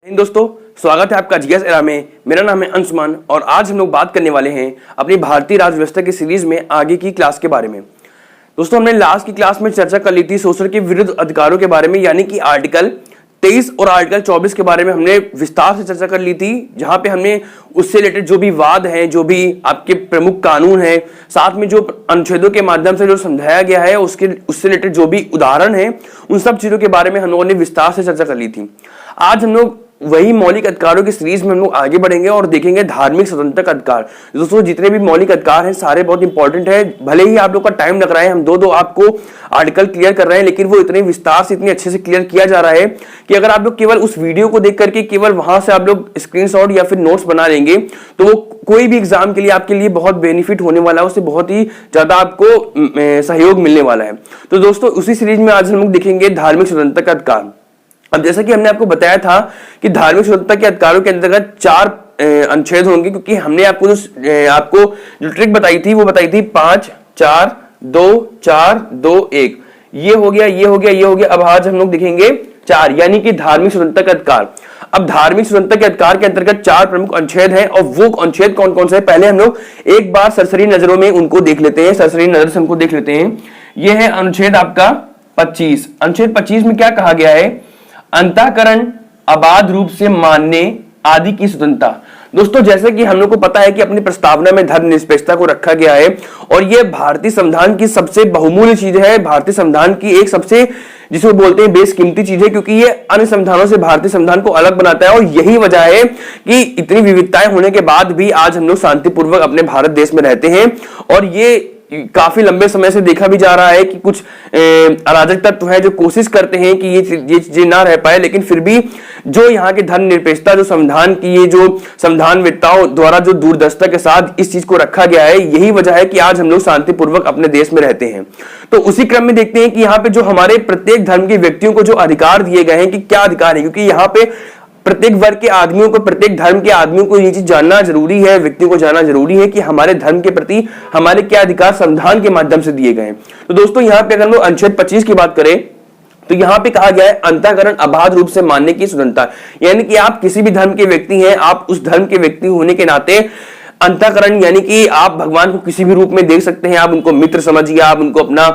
दोस्तों, स्वागत है आपका जीएस एरा में। मेरा नाम है अंशुमान और आज हम लोग बात करने वाले हैं अपनी भारतीय राज्य व्यवस्था की सीरीज में आगे की क्लास के बारे में। दोस्तों, हमने लास्ट की क्लास में चर्चा कर ली थी शोषण के विरुद्ध अधिकारों के बारे में, यानी कि आर्टिकल 23 और आर्टिकल 24 के बारे में हमने विस्तार से चर्चा कर ली थी, जहां पे हमने उससे रिलेटेड जो भी वाद हैं, जो भी आपके प्रमुख कानून हैं, साथ में जो अनुच्छेदों के माध्यम से जो समझाया गया है उससे रिलेटेड जो भी उदाहरण हैं, उन सब चीजों के बारे में हम लोगों ने विस्तार से चर्चा कर ली थी। आज हम लोग वही मौलिक अधिकारों की सीरीज में हम लोग आगे बढ़ेंगे और देखेंगे धार्मिक स्वतंत्रता का अधिकार। दोस्तों, जितने भी मौलिक अधिकार हैं सारे बहुत इंपॉर्टेंट है। भले ही आप लोग का टाइम लग रहा है, हम दो आपको आर्टिकल क्लियर कर रहे हैं, लेकिन वो इतने विस्तार से इतने अच्छे से क्लियर किया जा रहा है कि अगर आप लोग केवल उस वीडियो को देख करके केवल वहां से आप लोग स्क्रीनशॉट या फिर नोट्स बना लेंगे तो वो कोई भी एग्जाम के लिए आपके लिए बहुत बेनिफिट होने वाला है, उससे बहुत ही ज्यादा आपको सहयोग मिलने वाला है। तो दोस्तों, उसी सीरीज में आज हम लोग देखेंगे धार्मिक स्वतंत्रता का अधिकार। अब जैसा कि हमने आपको बताया था कि धार्मिक स्वतंत्रता के अधिकारों के अंतर्गत 4 अनुच्छेद होंगे, क्योंकि हमने आपको जो ट्रिक बताई थी वो बताई थी 5 4 2 4 2 1। ये हो गया, ये हो गया, ये हो गया। अब आज हम लोग देखेंगे 4, यानी कि धार्मिक स्वतंत्रता का अधिकार। अब धार्मिक स्वतंत्रता के अधिकार के अंतर्गत 4 प्रमुख अनुच्छेद हैं और वो अनुच्छेद कौन कौन से हैं पहले हम लोग एक बार सरसरी नजरों में उनको देख लेते हैं। सरसरी नजर से उनको देख लेते हैं। ये है अनुच्छेद आपका 25। अनुच्छेद 25 में क्या कहा गया है? अंतःकरण, अबाध रूप से मानने आदि की स्वतंत्रता। दोस्तों, जैसे कि हम लोग को पता है कि अपनी प्रस्तावना में धर्मनिरपेक्षता को रखा गया है और यह भारतीय संविधान की सबसे बहुमूल्य चीज है, भारतीय संविधान की एक सबसे जिसको बोलते हैं बेशकीमती चीज है, क्योंकि ये अन्य संविधानों से भारतीय संविधान को अलग बनाता है। और यही वजह है कि इतनी विविधताएं होने के बाद भी आज हम लोग शांतिपूर्वक अपने भारत देश में रहते हैं। और ये काफी लंबे समय से देखा भी जा रहा है कि कुछ अराजक तत्व हैं जो कोशिश करते हैं कि ये चीजें ना रह पाए, लेकिन फिर भी जो यहाँ की धर्मनिरपेक्षता, जो संविधान की ये जो संविधानवेत्ताओं द्वारा जो दूरदर्शिता के साथ इस चीज को रखा गया है, यही वजह है कि आज हम लोग शांतिपूर्वक अपने देश में रहते हैं। तो उसी क्रम में देखते हैं कि यहाँ पे जो हमारे प्रत्येक धर्म के व्यक्तियों को जो अधिकार दिए गए हैं कि क्या अधिकार है, क्योंकि यहाँ पे प्रत्येक वर्ग के आदमियों को, प्रत्येक धर्म के आदमियों को ये चीज जानना जरूरी है, व्यक्तियों को जानना जरूरी है कि हमारे धर्म के प्रति हमारे क्या अधिकार संविधान के माध्यम से दिए गए हैं। तो दोस्तों, यहाँ पे अगर हम लोग अनुच्छेद 25 की बात करें तो यहां पे कहा गया है अंतःकरण, अबाध रूप से मानने की स्वतंत्रता, यानी कि आप किसी भी धर्म के व्यक्ति हैं, आप उस धर्म के व्यक्ति होने के नाते अंतःकरण यानी कि आप भगवान को किसी भी रूप में देख सकते हैं। आप उनको मित्र समझिए, आप उनको अपना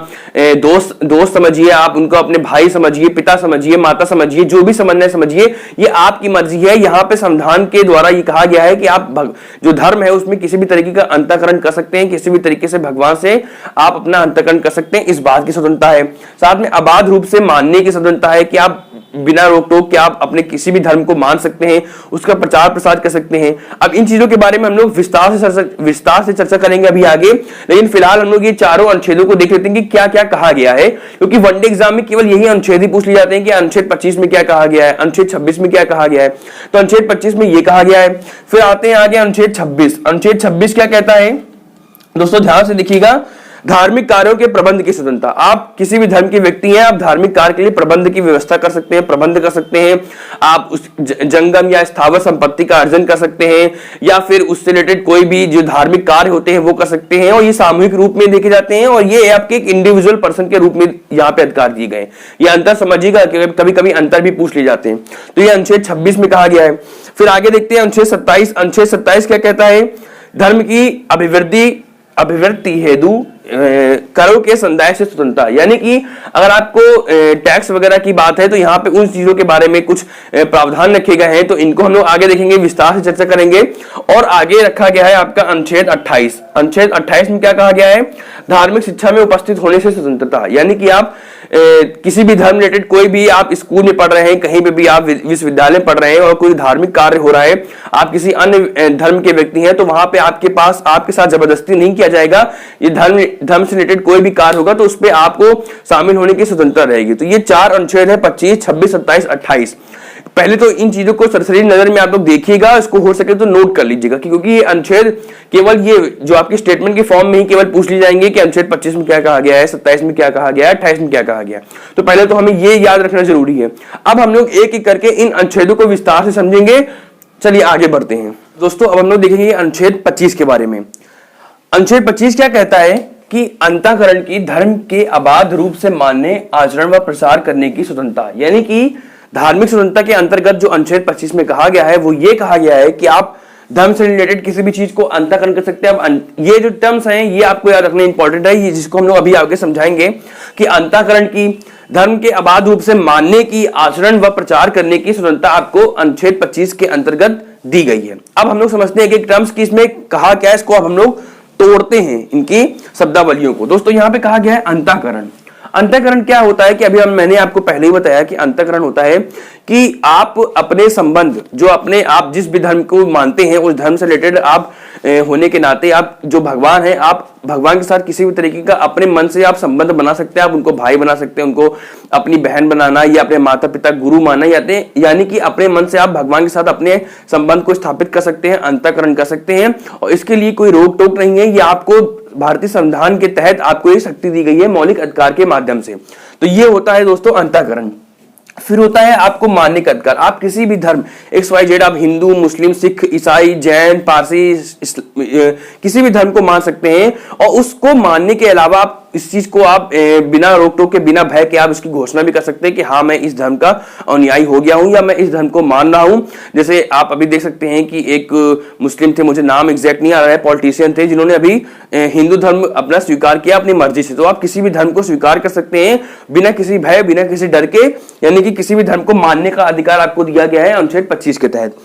दोस्त समझिए, आप उनको अपने भाई समझिए, पिता समझिए, माता समझिए, जो भी समझना है समझिए, ये आपकी मर्जी है। यहाँ पे संविधान के द्वारा ये कहा गया है कि आप जो धर्म है उसमें किसी भी तरीके का अंतःकरण कर सकते हैं, किसी भी तरीके से भगवान से आप अपना अंतःकरण कर सकते हैं, इस बात की स्वतंत्रता है। साथ में अबाध रूप से मानने की स्वतंत्रता है कि आप बिना रोक टोक के आप अपने किसी भी धर्म को मान सकते हैं, उसका प्रचार प्रसार कर सकते हैं। अब इन चीजों के बारे में हम लोग विस्तार से चर्चा करेंगे अभी आगे, लेकिन फिलहाल हम लोग ये चारों अनुच्छेदों को देख लेते हैं कि क्या क्या कहा गया है, क्योंकि वनडे एग्जाम में केवल यही अनुच्छेद ही पूछ लिए जाते हैं कि अनुच्छेद 25 में क्या कहा गया है, अनुच्छेद 26 में क्या कहा गया है। तो अनुच्छेद 25 में ये कहा गया है। फिर आते हैं आगे अनुच्छेद 26। अनुच्छेद 26 क्या कहता है दोस्तों? ध्यान से देखिएगा। धार्मिक कार्यों के प्रबंध की स्वतंत्रता। आप किसी भी धर्म के व्यक्ति हैं, आप धार्मिक कार्य के लिए प्रबंध की व्यवस्था कर सकते हैं, प्रबंध कर सकते हैं। आप उस जंगम या स्थावर संपत्ति का अर्जन कर सकते हैं, या फिर उससे रिलेटेड कोई भी जो धार्मिक कार्य होते हैं वो कर सकते हैं, और ये सामूहिक रूप में देखे जाते हैं, और ये आपके एक इंडिविजुअल पर्सन के रूप में यहाँ पे अधिकार दिए गए। ये अंतर समझिएगा, कभी कभी अंतर भी पूछ लिए जाते हैं। तो ये अनुच्छेद 26 में कहा गया है। फिर आगे देखते हैं अनुच्छेद 27। अनुच्छेद 27 क्या कहता है? धर्म की अभिवृद्धि हेतु करों के संदाय से स्वतंत्रता, यानी कि अगर आपको टैक्स वगैरह की बात है तो यहाँ पे उन चीजों के बारे में कुछ प्रावधान रखे गए हैं, तो इनको हम लोग आगे देखेंगे, विस्तार से चर्चा करेंगे। और आगे रखा गया है आपका अनुच्छेद 28। अनुच्छेद 28 में क्या कहा गया है? धार्मिक शिक्षा में उपस्थित होने से स्वतंत्रता, यानी कि आप किसी भी धर्म रिलेटेड कोई भी आप स्कूल में पढ़ रहे हैं, कहीं पे भी आप विश्वविद्यालय में पढ़ रहे हैं और कोई धार्मिक कार्य हो रहा है, आप किसी अन्य धर्म के व्यक्ति हैं, तो वहां पे आपके साथ जबरदस्ती नहीं किया जाएगा। ये धर्म से रिलेटेड कोई भी कार्य होगा तो उस पर आपको शामिल होने की स्वतंत्रता रहेगी। तो ये 4 अनुच्छेद है, 25, 26, 27, 28। पहले तो इन चीजों को सरसरी नजर में आप लोग देखिएगा, इसको हो सके तो नोट कर लीजिएगा, क्योंकि ये अनुच्छेद केवल ये जो आपकी स्टेटमेंट के फॉर्म में ही केवल पूछ ली जाएंगे कि अनुच्छेद 25 में क्या कहा गया है, 27 में क्या कहा गया है, 28 में क्या कहा गया है। तो पहले तो हमें ये याद रखना जरूरी है। अब हम लोग एक एक करके इन अनुच्छेदों को विस्तार से समझेंगे। चलिए आगे बढ़ते हैं दोस्तों। अब हम लोग देखेंगे अनुच्छेद 25 के बारे में। अनुच्छेद 25 क्या कहता है कि अंतःकरण की धर्म के अबाध रूप से मानने, आचरण व प्रसार करने की स्वतंत्रता, यानी कि धार्मिक स्वतंत्रता के अंतर्गत जो अनुच्छेद 25 में कहा गया है वो ये कहा गया है कि आप धर्म से रिलेटेड किसी भी चीज को अंतःकरण कर सकते हैं। अब ये जो टर्म्स हैं ये आपको याद रखना इंपॉर्टेंट है, ये जिसको हम लोग अभी आगे समझाएंगे कि अंतःकरण की, धर्म के अबाध रूप से मानने की, आचरण व प्रचार करने की स्वतंत्रता आपको अनुच्छेद 25 के अंतर्गत दी गई है। अब हम लोग समझते हैं कि टर्म्स की इसमें कहा क्या है, इसको अब हम लोग तोड़ते हैं इनकी शब्दावलियों को। दोस्तों यहाँ पे कहा गया है अंतःकरण। अंतःकरण क्या होता है कि अभी मैंने आपको पहले ही बताया कि अंतःकरण होता है कि आप अपने संबंध जो अपने आप जिस भी धर्म को मानते हैं उस धर्म से रिलेटेड आप होने के नाते आप जो भगवान है, आप भगवान के साथ किसी भी तरीके का अपने मन से आप संबंध बना सकते हैं। आप उनको भाई बना सकते हैं, उनको अपनी बहन बनाना या अपने माता पिता गुरु मानना, यानी कि अपने मन से आप भगवान के साथ अपने संबंध को स्थापित कर सकते हैं, अंतःकरण कर सकते हैं। और इसके लिए कोई रोक टोक नहीं है, ये आपको भारतीय संविधान के तहत आपको ये शक्ति दी गई है मौलिक अधिकार के माध्यम से। तो ये होता है दोस्तों अंतःकरण। फिर होता है आपको मानने का अधिकार। आप किसी भी धर्म XYZ, आप हिंदू, मुस्लिम, सिख, ईसाई, जैन, पारसी, किसी भी धर्म को मान सकते हैं और उसको मानने के अलावा आप इस चीज को आप बिना रोक टोक के, बिना भय के आप इसकी घोषणा भी कर सकते हैं कि हाँ मैं इस धर्म का अनुयायी हो गया हूं या मैं इस धर्म को मान रहा हूं। जैसे आप अभी देख सकते हैं कि एक मुस्लिम थे, मुझे नाम एग्जैक्ट नहीं आ रहा है, पॉलिटिशियन थे जिन्होंने अभी हिंदू धर्म अपना स्वीकार किया अपनी मर्जी से। तो आप किसी भी धर्म को स्वीकार कर सकते हैं बिना किसी भय, बिना किसी डर के, यानी कि किसी भी धर्म को मानने का अधिकार आपको दिया गया है अनुच्छेद 25 के तहत।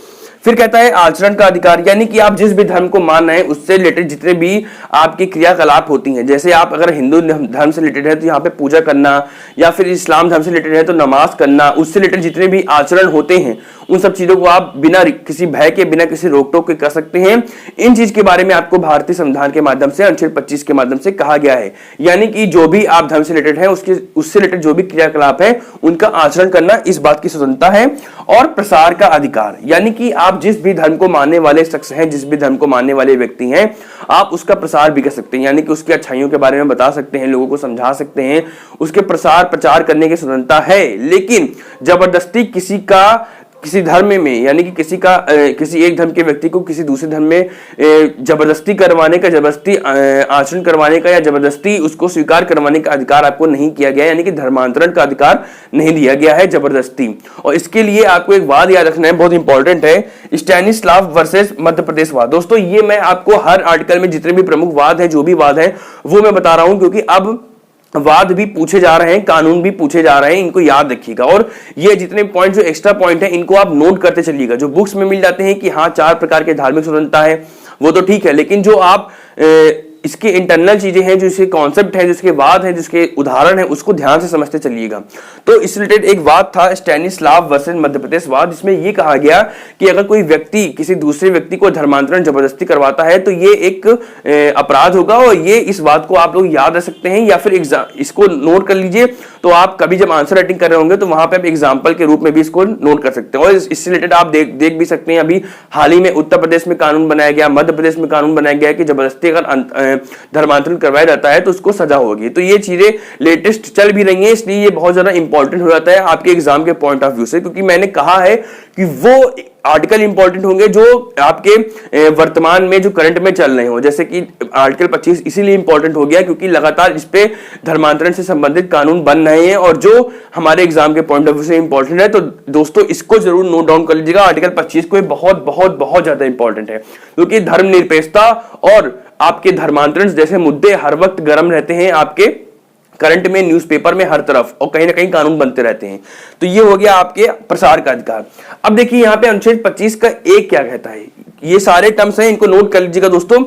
फिर कहता है आचरण का अधिकार, यानी कि आप जिस भी धर्म को मान रहे हैं उससे रिलेटेड जितने भी आपकी क्रियाकलाप होती हैं, जैसे आप अगर हिंदू धर्म से रिलेटेड है तो यहाँ पे पूजा करना, या फिर इस्लाम धर्म से रिलेटेड है तो नमाज करना, उससे रिलेटेड जितने भी आचरण होते हैं उन सब चीजों को आप बिना किसी भय के, बिना किसी रोक टोक के कर सकते हैं। इन चीज के बारे में आपको भारतीय संविधान के माध्यम से अनुच्छेद 25 के माध्यम से कहा गया है। यानी कि जो भी आप धर्म से रिलेटेड है उससे रिलेटेड जो भी क्रियाकलाप है उनका आचरण करना, इस बात की स्वतंत्रता है। और प्रसार का अधिकार, यानी कि आप जिस भी धर्म को मानने वाले शख्स हैं, जिस भी धर्म को मानने वाले व्यक्ति हैं, आप उसका प्रसार भी कर सकते हैं, यानी कि उसकी अच्छाइयों के बारे में बता सकते हैं, लोगों को समझा सकते हैं, उसके प्रसार प्रचार करने की स्वतंत्रता है। लेकिन जबरदस्ती किसी धर्म में, यानी कि किसी एक धर्म के व्यक्ति को किसी दूसरे धर्म में जबरदस्ती करवाने का, जबरदस्ती आचरण करवाने का या जबरदस्ती उसको स्वीकार करवाने का अधिकार आपको नहीं किया गया, यानी कि धर्मांतरण का अधिकार नहीं दिया गया है जबरदस्ती। और इसके लिए आपको एक बात याद रखना है, बहुत इंपॉर्टेंट है, स्टैनिस्लाव वर्सेस मध्य प्रदेश वाद। दोस्तों ये मैं आपको हर आर्टिकल में जितने भी प्रमुख वाद है, जो भी वाद है वो मैं बता रहा हूं, क्योंकि अब वाद भी पूछे जा रहे हैं, कानून भी पूछे जा रहे हैं, इनको याद रखिएगा। और ये जितने पॉइंट जो एक्स्ट्रा पॉइंट है इनको आप नोट करते चलिएगा। जो बुक्स में मिल जाते हैं कि हाँ 4 प्रकार के धार्मिक स्वतंत्रता है वो तो ठीक है, लेकिन जो आप इसके इंटरनल चीजें हैं, जो इसके कॉन्सेप्ट है, जिसके वाद है, जिसके उदाहरण है, उसको ध्यान से समझते चलिएगा। तो इस रिलेटेड एक वाद था स्टैनिस्लाव वर्सेस मध्य प्रदेश वाद, जिसमें ये कहा गया कि अगर कोई व्यक्ति किसी दूसरे व्यक्ति को धर्मांतरण जबरदस्ती करवाता है तो ये एक अपराध होगा। और ये इस बात को आप लोग याद रख सकते हैं या फिर इसको नोट कर लीजिए। तो आप कभी जब आंसर राइटिंग कर रहे होंगे तो वहां पे आप एग्जाम्पल के रूप में भी इसको नोट कर सकते हैं। और इससे रिलेटेड आप देख भी सकते हैं, अभी हाल ही में उत्तर प्रदेश में कानून बनाया गया, मध्य प्रदेश में कानून बनाया गया कि जबरदस्ती अगर धर्मांतरण करवाया जाता है तो उसको सजा होगी। तो ये चीजें लेटेस्ट चल भी रही हैं, इसलिए ये बहुत ज्यादा इंपॉर्टेंट हो जाता है आपके एग्जाम के पॉइंट ऑफ व्यू से, क्योंकि मैंने कहा है कि वो आर्टिकल इंपॉर्टेंट होंगे जो आपके वर्तमान में जो करंट में चल रहे हो। जैसे कि आर्टिकल 25 इसीलिए इंपॉर्टेंट हो गया क्योंकि लगातार इस पे धर्मांतरण से संबंधित कानून बन रहे हैं और जो हमारे एग्जाम के पॉइंट ऑफ व्यू से इंपॉर्टेंट है। तो दोस्तों इसको जरूर नोट डाउन कर लीजिएगा, आर्टिकल 25 को बहुत बहुत बहुत ज्यादा इंपॉर्टेंट है, क्योंकि धर्मनिरपेक्षता और आपके धर्मांतरण जैसे मुद्दे हर वक्त गर्म रहते हैं आपके करंट में, न्यूज़पेपर में, हर तरफ, और कहीं ना कहीं कानून बनते रहते हैं। तो ये हो गया आपके प्रसार का अधिकार। अब देखिए यहाँ पे अनुच्छेद 25 का एक क्या कहता है, ये सारे टर्म्स हैं, इनको नोट कर लीजिएगा दोस्तों।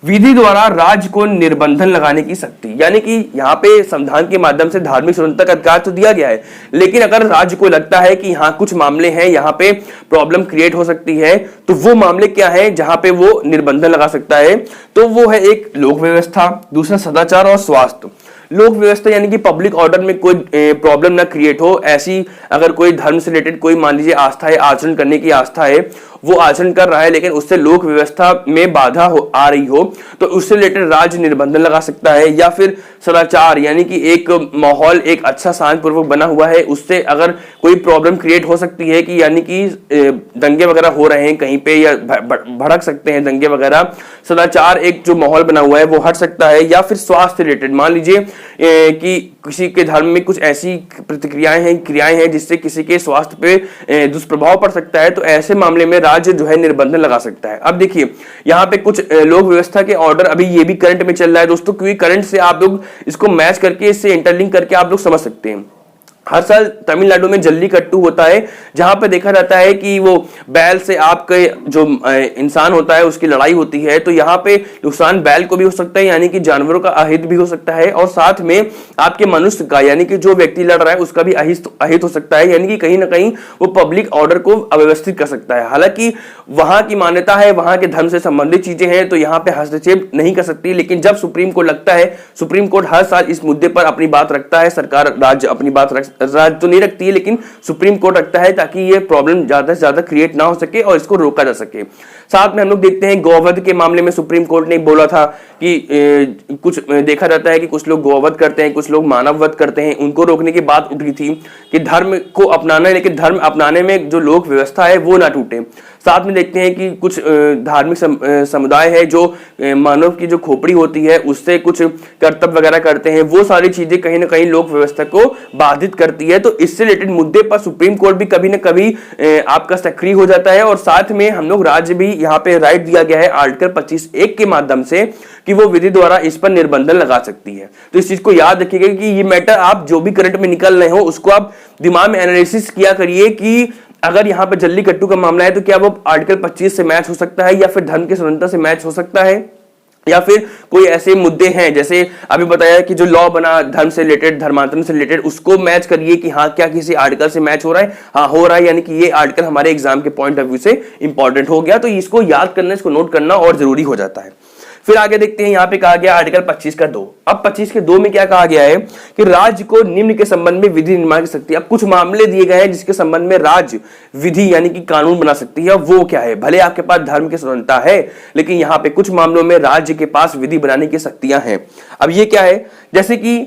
विधि द्वारा राज्य को निर्बंधन लगाने की शक्ति, यानी कि यहाँ पे संविधान के माध्यम से धार्मिक स्वतंत्रता का अधिकार तो दिया गया है, लेकिन अगर राज्य को लगता है कि यहाँ कुछ मामले हैं, यहाँ पे प्रॉब्लम क्रिएट हो सकती है, तो वो मामले क्या है जहां पे वो निर्बंधन लगा सकता है। तो वो है एक लोक व्यवस्था, दूसरा सदाचार और स्वास्थ्य। लोक व्यवस्था यानी कि पब्लिक ऑर्डर में कोई प्रॉब्लम ना क्रिएट हो, ऐसी अगर कोई धर्म से रिलेटेड कोई मान लीजिए आस्था है, आचरण करने की आस्था है, वो आचरण कर रहा है लेकिन उससे लोक व्यवस्था में बाधा आ रही हो, तो उससे रिलेटेड राज्य निर्बंधन लगा सकता है। या फिर सदाचार यानी कि एक माहौल एक अच्छा शांतिपूर्वक बना हुआ है, उससे अगर कोई प्रॉब्लम क्रिएट हो सकती है कि यानी कि दंगे वगैरह हो रहे हैं कहीं पे या भड़क सकते हैं दंगे वगैरह, सदाचार एक जो माहौल बना हुआ है वो हट सकता है। या फिर स्वास्थ्य रिलेटेड, मान लीजिए कि किसी के धर्म में कुछ ऐसी प्रतिक्रियाएं हैं, क्रियाएं हैं जिससे किसी के स्वास्थ्य पे दुष्प्रभाव पड़ सकता है, तो ऐसे मामले में राज्य जो है निर्बंधन लगा सकता है। अब देखिए यहाँ पे कुछ लोक व्यवस्था के ऑर्डर अभी ये भी करंट में चल रहा है दोस्तों, क्योंकि करंट से आप लोग इसको मैच करके, इससे इंटरलिंक करके आप लोग समझ सकते हैं। हर साल तमिलनाडु में जल्लीकट्टू होता है, जहां पे देखा जाता है कि वो बैल से आपके जो इंसान होता है उसकी लड़ाई होती है, तो यहाँ पे नुकसान बैल को भी हो सकता है, यानी कि जानवरों का अहित भी हो सकता है, और साथ में आपके मनुष्य का, यानी कि जो व्यक्ति लड़ रहा है उसका भी अहित हो सकता है, यानी कि कहीं ना कहीं वो पब्लिक ऑर्डर को अव्यवस्थित कर सकता है। हालांकि वहां की मान्यता है, वहां के धर्म से संबंधित चीजें हैं, तो यहाँ पे हस्तक्षेप नहीं कर सकती, लेकिन जब सुप्रीम कोर्ट लगता है, सुप्रीम कोर्ट हर साल इस मुद्दे पर अपनी बात रखता है, सरकार राज्य अपनी बात राज्य तो नहीं रखती है, लेकिन सुप्रीम कोर्ट रखता है ताकि ये प्रॉब्लम ज्यादा से ज्यादा क्रिएट ना हो सके और इसको रोका जा सके। साथ में हम लोग देखते हैं गौवध के मामले में सुप्रीम कोर्ट ने बोला था कि कुछ देखा जाता है कि कुछ लोग गौवध करते हैं, कुछ लोग मानववध करते हैं, उनको रोकने की बात उठी थी कि धर्म को अपनाना है, लेकिन धर्म अपनाने में जो लोक व्यवस्था है वो ना टूटे। साथ में देखते हैं कि कुछ धार्मिक समुदाय है जो मानव की जो खोपड़ी होती है उससे कुछ कर्तव्य वगैरह करते हैं, वो सारी चीजें कहीं ना कहीं लोक व्यवस्था को बाधित करती है। तो इससे रिलेटेड मुद्दे पर सुप्रीम कोर्ट भी कभी ना कभी आपका सक्रिय हो जाता है, और साथ में हम लोग राज्य भी यहाँ पे राइट दिया गया है आर्टिकल 25(1) के माध्यम से कि वो विधि द्वारा इस पर निर्बंधन लगा सकती है। तो इस चीज को याद रखिएगा कि ये मैटर आप जो भी करंट में निकल रहे हो उसको आप दिमाग में एनालिसिस किया करिए कि अगर यहाँ पे जल्लीकट्टू का मामला है तो क्या वो आर्टिकल 25 से मैच हो सकता है, या फिर धर्म की स्वतंत्रता से मैच हो सकता है, या फिर कोई ऐसे मुद्दे हैं जैसे अभी बताया कि जो लॉ बना धर्म से रिलेटेड, धर्मांतरण से रिलेटेड, उसको मैच करिए कि हाँ क्या किसी आर्टिकल से मैच हो रहा है, हाँ हो रहा है, यानी कि ये आर्टिकल हमारे एग्जाम के पॉइंट ऑफ व्यू से इंपॉर्टेंट हो गया, तो इसको याद करना, इसको नोट करना और जरूरी हो जाता है। फिर आगे देखते हैं, यहाँ पे कहा गया आर्टिकल 25 का 2। अब 25 के 2 में क्या कहा गया है कि राज्य को निम्न के संबंध में विधि निर्माण की सकती है। अब कुछ मामले दिए गए हैं जिसके संबंध में राज्य विधि यानी कि कानून बना सकती है। वो क्या है? भले आपके पास धर्म की स्वतंत्रता है, लेकिन यहाँ पे कुछ मामलों में राज्य के पास विधि बनाने की शक्तियां हैं। अब ये क्या है? जैसे कि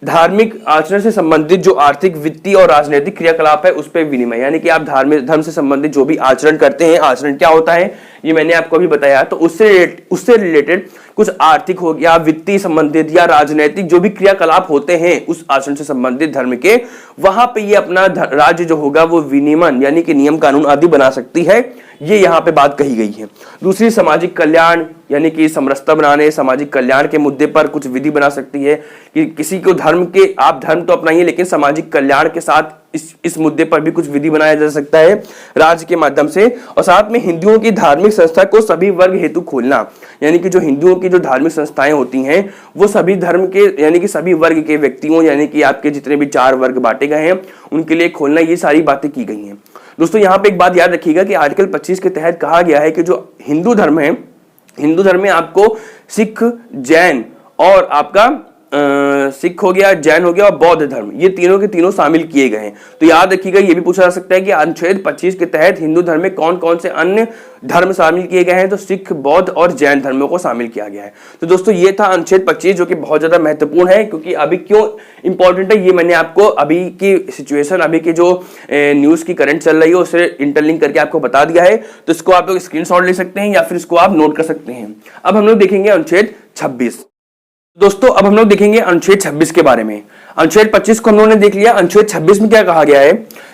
धार्मिक आचरण से संबंधित जो आर्थिक, वित्तीय और राजनीतिक क्रियाकलाप है उस पर विनिमय, यानी कि आप धर्म से संबंधित जो भी आचरण करते हैं, आचरण क्या होता है ये मैंने आपको अभी बताया, तो उससे रिलेटेड कुछ आर्थिक हो गया, वित्तीय संबंधित या राजनीतिक जो भी क्रियाकलाप होते हैं उस आचरण से संबंधित धर्म के, वहां पे ये अपना राज्य जो होगा वो विनियमन यानी कि नियम कानून आदि बना सकती है। ये यहाँ पे बात कही गई है। दूसरी, सामाजिक कल्याण यानी कि समरसता बनाने, सामाजिक कल्याण के मुद्दे पर कुछ विधि बना सकती है कि किसी को धर्म के, आप धर्म तो अपनाइए लेकिन सामाजिक कल्याण के साथ इस मुद्दे पर भी कुछ विधि बनाया जा सकता है राज्य के माध्यम से। और साथ में हिंदुओं की धार्मिक संस्था को सभी वर्ग हेतु खोलना, यानी कि जो हिंदुओं की जो धार्मिक संस्थाएं होती हैं वो सभी धर्म के यानी कि सभी वर्ग के व्यक्तियों, यानी कि आपके जितने भी 4 वर्ग बांटे गए हैं उनके लिए खोलना, ये सारी बातें की गई हैं। दोस्तों यहाँ पे एक बात याद रखिएगा कि आर्टिकल 25 के तहत कहा गया है कि जो हिंदू धर्म है, हिंदू धर्म में आपको सिख, जैन और आपका सिख हो गया, जैन हो गया और बौद्ध धर्म, ये तीनों के तीनों शामिल किए गए हैं। तो याद रखिएगा, ये भी पूछा जा सकता है कि अनुच्छेद 25 के तहत हिंदू धर्म में कौन कौन से अन्य धर्म शामिल किए गए हैं, तो सिख, बौद्ध और जैन धर्मों को शामिल किया गया है। तो दोस्तों ये था अनुच्छेद 25, जो कि बहुत ज्यादा महत्वपूर्ण है, क्योंकि अभी क्यों इंपॉर्टेंट है ये मैंने आपको अभी की सिचुएशन, अभी की जो न्यूज की करंट चल रही है उससे इंटरलिंक करके आपको बता दिया है। तो इसको आप लोग स्क्रीनशॉट ले सकते हैं या फिर इसको आप नोट कर सकते हैं। अब हम लोग देखेंगे अनुच्छेद 26। दोस्तों अब हम लोग देखेंगे अनुच्छेद 26 के बारे में। अनुच्छेद 25 को हम लोगों ने देख लिया। अनुच्छेद 26 में क्या कहा गया है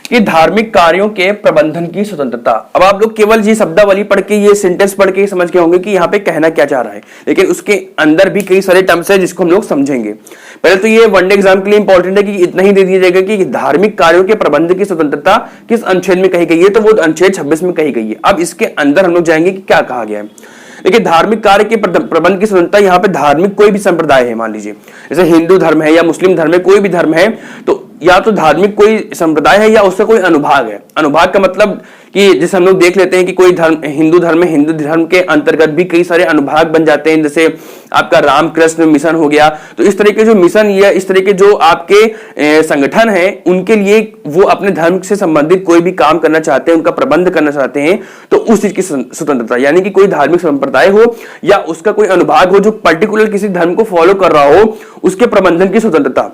कि धार्मिक कार्यों के प्रबंधन की स्वतंत्रता। अब आप लोग केवल ये शब्दावली पढ़ के, ये सेंटेंस पढ़ के समझ के होंगे कि यहाँ पे कहना क्या चाह रहा है, लेकिन उसके अंदर भी कई सारे टर्म्स है जिसको हम लोग समझेंगे। पहले तो ये वनडे एग्जाम के लिए इंपॉर्टेंट है कि इतना ही दे दिया जाएगा कि धार्मिक कार्यों के प्रबंध की स्वतंत्रता किस अनुच्छेद में कही गई है, तो वो अनुच्छेद 26 में कही गई है। अब इसके अंदर हम लोग जाएंगे कि क्या कहा गया है। देखिए, धार्मिक कार्य के प्रबंध की स्वतंत्रता, यहाँ पे धार्मिक कोई भी संप्रदाय है, मान लीजिए जैसे हिंदू धर्म है या मुस्लिम धर्म है, कोई भी धर्म है, तो या तो धार्मिक कोई संप्रदाय है या उसका कोई अनुभाग है। अनुभाग का मतलब कि जैसे हम लोग देख लेते हैं कि कोई धर्म, हिंदू धर्म में हिंदू धर्म के अंतर्गत भी कई सारे अनुभाग बन जाते हैं, जैसे आपका रामकृष्ण मिशन हो गया। तो इस तरह के जो मिशन या इस तरह के जो आपके संगठन है, उनके लिए वो अपने धर्म से संबंधित कोई भी काम करना चाहते हैं, उनका प्रबंध करना चाहते हैं, तो उस चीज की स्वतंत्रता, यानी कि कोई धार्मिक संप्रदाय हो या उसका कोई अनुभाग हो जो पर्टिकुलर किसी धर्म को फॉलो कर रहा हो, उसके प्रबंधन की स्वतंत्रता।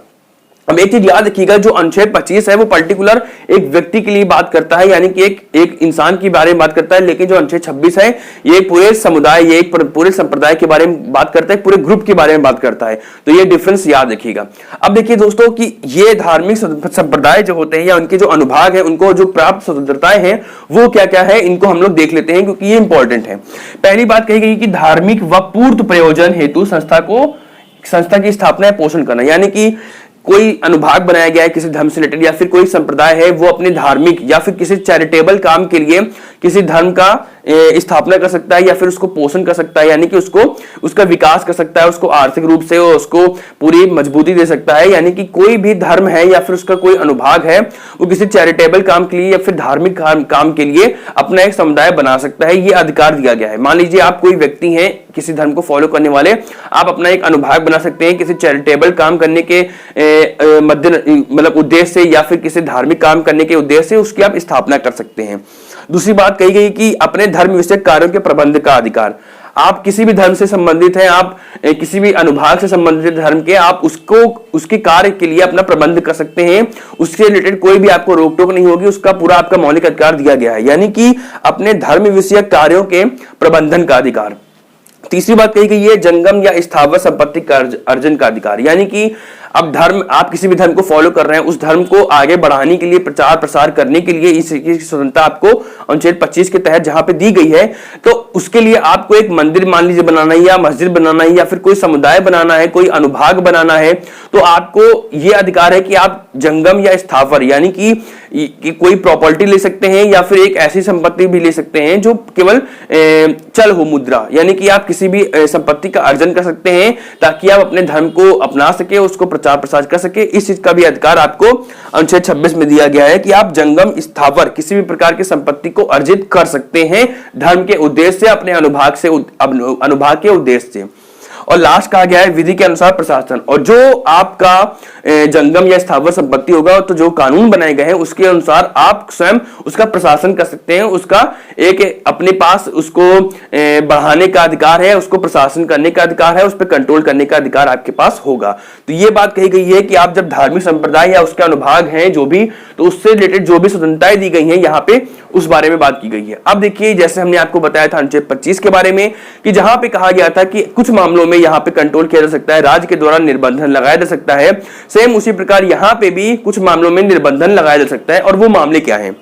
अब एक चीज याद रखिएगा, जो अनुच्छेद 25 है वो पर्टिकुलर एक व्यक्ति के लिए बात करता है, यानी कि एक इंसान के बारे में बात करता है, लेकिन जो अनुच्छेद 26 है ये पूरे समुदाय, ये एक पूरे संप्रदाय के बारे में बात करता है, पूरे ग्रुप के बारे में बात करता है। तो ये डिफरेंस याद रखिएगा। अब देखिए दोस्तों कि ये धार्मिक संप्रदाय जो होते हैं या उनके जो अनुभाग है, उनको जो प्राप्त स्वतंत्रताएं हैं वो क्या क्या है, इनको हम लोग देख लेते हैं क्योंकि ये इंपॉर्टेंट है। पहली बात कही गई कि धार्मिक व पूर्त प्रयोजन हेतु संस्था की स्थापना या पोषण करना, यानी कि कोई अनुभाग बनाया गया है किसी धर्म से रिलेटेड या फिर कोई संप्रदाय है वो अपने धार्मिक या फिर किसी चैरिटेबल काम के लिए किसी धर्म का स्थापना कर सकता है या फिर उसको पोषण कर सकता है, यानी कि उसका विकास कर सकता है, उसको आर्थिक रूप से उसको पूरी मजबूती दे सकता है। यानी कि कोई भी धर्म है या फिर उसका कोई अनुभाग है वो किसी चैरिटेबल काम के लिए या फिर धार्मिक काम के लिए अपना एक समुदाय बना सकता है, ये अधिकार दिया गया है। मान लीजिए आप कोई व्यक्ति हैं किसी धर्म को फॉलो करने वाले, आप अपना एक अनुभाग बना सकते हैं किसी चैरिटेबल काम करने के मतलब उद्देश्य से या फिर किसी धार्मिक काम करने के उद्देश्य से उसकी आप स्थापना कर सकते हैं। दूसरी बात कही गई कि अपने धर्म विषयक कार्यों के प्रबंध का अधिकार, आप किसी भी धर्म से संबंधित हैं, आप किसी भी अनुभाग से संबंधित धर्म के, आप उसके कार्य के लिए अपना प्रबंध कर सकते हैं, उससे रिलेटेड कोई भी आपको रोक टोक नहीं होगी, उसका पूरा आपका मौलिक अधिकार दिया गया है, यानी कि अपने धर्म विषयक कार्यों के प्रबंधन का अधिकार। तीसरी बात कही गई है जंगम या स्थावर संपत्ति का अर्जन का अधिकार, यानी कि अब धर्म, आप किसी भी धर्म को फॉलो कर रहे हैं, उस धर्म को आगे बढ़ाने के लिए, प्रचार प्रसार करने के लिए इसकी स्वतंत्रता आपको अनुच्छेद 25 के तहत जहां पे दी गई है, तो उसके लिए आपको एक मंदिर मान लीजिए बनाना है या मस्जिद बनाना है या फिर कोई समुदाय बनाना है, कोई अनुभाग बनाना है, तो आपको यह अधिकार है कि आप जंगम या स्थावर यानी कि कोई प्रॉपर्टी ले सकते हैं या फिर एक ऐसी संपत्ति भी ले सकते हैं जो केवल चल हो, मुद्रा, यानी कि आप किसी भी संपत्ति का अर्जन कर सकते हैं ताकि आप अपने धर्म को अपना सके, उसको प्रचार प्रसार कर सके। इस चीज का भी अधिकार आपको अनुच्छेद 26 में दिया गया है कि आप जंगम स्थावर किसी भी प्रकार की संपत्ति को अर्जित कर सकते हैं धर्म के उद्देश्य से, अपने अनुभाग के उद्देश्य से। और लास्ट कहा गया है विधि के अनुसार प्रशासन, और जो आपका जंगम या स्थावर संपत्ति होगा तो जो कानून बनाए गए हैं उसके अनुसार आप स्वयं उसका प्रशासन कर सकते हैं, उसका एक अपने पास उसको बढ़ाने का अधिकार है, उसको प्रशासन करने का अधिकार है, उस पर कंट्रोल करने का अधिकार आपके पास होगा। तो ये बात कही गई है कि आप जब धार्मिक संप्रदाय या उसके अनुभाग हैं जो भी, तो उससे रिलेटेड जो भी स्वतंत्रताएं दी गई हैं यहाँ पे उस बारे में बात की गई है। अब देखिए जैसे हमने आपको बताया था अनुच्छेद 25 के बारे में कि जहां पे कहा गया था कि कुछ मामलों में यहाँ पे कंट्रोल किया जा सकता है, राज्य के द्वारा निर्बंधन लगाया जा सकता है, सेम उसी प्रकार यहाँ पे भी कुछ मामलों में निर्बंधन लगाया जा सकता है। और वो मामले क्या हैं?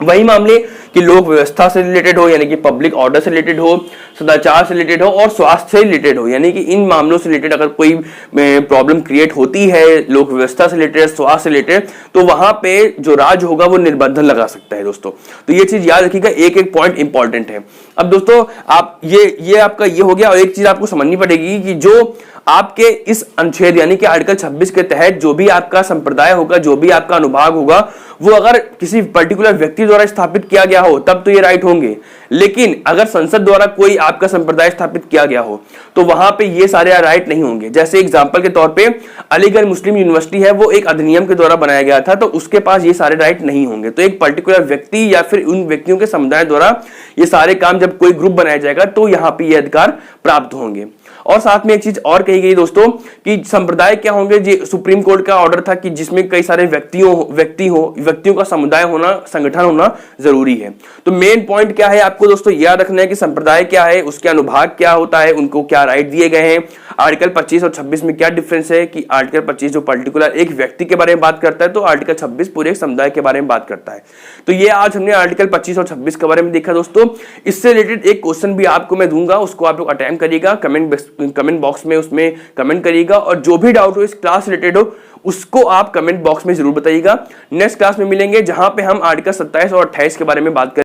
वही मामले कि लोक व्यवस्था से रिलेटेड हो, यानी कि पब्लिक ऑर्डर से रिलेटेड हो, सदाचार से रिलेटेड हो और स्वास्थ्य से रिलेटेड हो, यानी कि इन मामलों से रिलेटेड अगर कोई प्रॉब्लम क्रिएट होती है लोक व्यवस्था से रिलेटेड, स्वास्थ्य से रिलेटेड, तो वहां पे जो राज्य होगा वो निर्बंधन लगा सकता है दोस्तों। तो ये चीज याद रखिएगा, एक एक पॉइंट इंपॉर्टेंट है। अब दोस्तों आप ये आपका ये हो गया, और एक चीज आपको समझनी पड़ेगी कि जो आपके इस अनुच्छेद यानी कि आर्टिकल 26 के तहत जो भी आपका संप्रदाय होगा, जो भी आपका अनुभाग होगा, वो अगर किसी पर्टिकुलर व्यक्ति द्वारा स्थापित किया गया हो तब तो ये राइट होंगे, लेकिन अगर संसद द्वारा कोई आपका संप्रदाय स्थापित किया गया हो तो वहां पे ये सारे राइट नहीं होंगे। जैसे एग्जांपल के तौर पे अलीगढ़ मुस्लिम यूनिवर्सिटी है, वो एक अधिनियम के द्वारा बनाया गया था, तो उसके पास ये सारे राइट नहीं होंगे। तो एक पर्टिकुलर व्यक्ति या फिर उन व्यक्तियों के समुदाय द्वारा ये सारे काम, जब कोई ग्रुप बनाया जाएगा तो यहाँ पे ये अधिकार प्राप्त होंगे। और साथ में एक चीज और कही गई दोस्तों कि संप्रदाय क्या होंगे, जो सुप्रीम कोर्ट का ऑर्डर था कि जिसमें कई सारे व्यक्तियों का समुदाय होना, संगठन होना जरूरी है। तो मेन पॉइंट क्या है आपको दोस्तों याद रखना है कि संप्रदाय क्या है, उसके अनुभाग क्या होता है, उनको क्या राइट दिए गए हैं, आर्टिकल 25 और 26 में क्या डिफरेंस है कि आर्टिकल 25 जो पर्टिकुलर एक व्यक्ति के बारे में बात करता है, तो आर्टिकल 26 पूरे समुदाय के बारे में बात करता है। तो ये आज हमने आर्टिकल 25 और 26 के बारे में देखा दोस्तों। इससे रिलेटेड एक क्वेश्चन भी आपको मैं दूंगा, उसको आप लोग अटेम्प्ट करिएगा, कमेंट बॉक्स में उसमें कमेंट करिएगा, और जो भी डाउट हो इस क्लास रिलेटेड हो उसको आप कमेंट बॉक्स में जरूर बताइएगा। नेक्स्ट क्लास में मिलेंगे जहां पे हम आर्टिकल 27 और 28 के बारे में बात करेंगे।